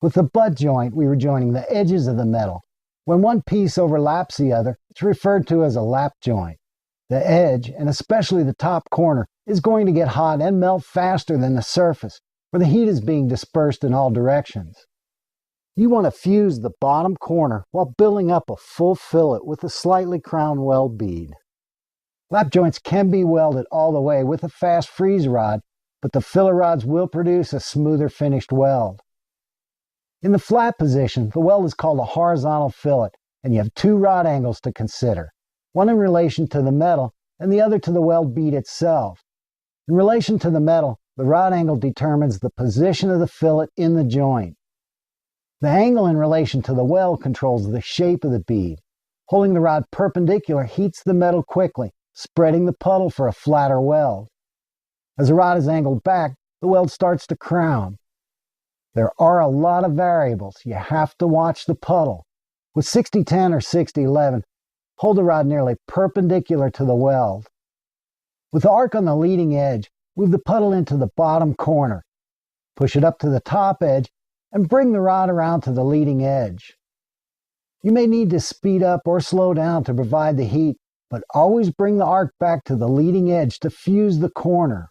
With the butt joint, we were joining the edges of the metal. When one piece overlaps the other, it's referred to as a lap joint. The edge, and especially the top corner, is going to get hot and melt faster than the surface, where the heat is being dispersed in all directions. You want to fuse the bottom corner while building up a full fillet with a slightly crowned weld bead. Lap joints can be welded all the way with a fast freeze rod, but the filler rods will produce a smoother finished weld. In the flat position, the weld is called a horizontal fillet, and you have two rod angles to consider, one in relation to the metal and the other to the weld bead itself. In relation to the metal, the rod angle determines the position of the fillet in the joint. The angle in relation to the weld controls the shape of the bead. Holding the rod perpendicular heats the metal quickly, spreading the puddle for a flatter weld. As the rod is angled back, the weld starts to crown. There are a lot of variables. You have to watch the puddle. With 60-10 or 60-11, hold the rod nearly perpendicular to the weld. With the arc on the leading edge, move the puddle into the bottom corner. Push it up to the top edge and bring the rod around to the leading edge. You may need to speed up or slow down to provide the heat, but always bring the arc back to the leading edge to fuse the corner.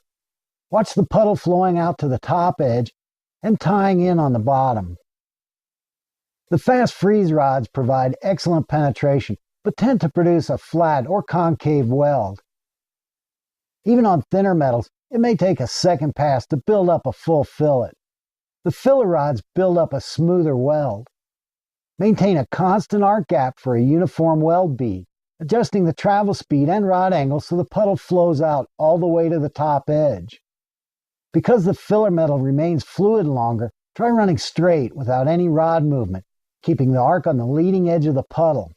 Watch the puddle flowing out to the top edge and tying in on the bottom. The fast freeze rods provide excellent penetration, but tend to produce a flat or concave weld. Even on thinner metals, it may take a second pass to build up a full fillet. The filler rods build up a smoother weld. Maintain a constant arc gap for a uniform weld bead, adjusting the travel speed and rod angle so the puddle flows out all the way to the top edge. Because the filler metal remains fluid longer, try running straight without any rod movement, keeping the arc on the leading edge of the puddle.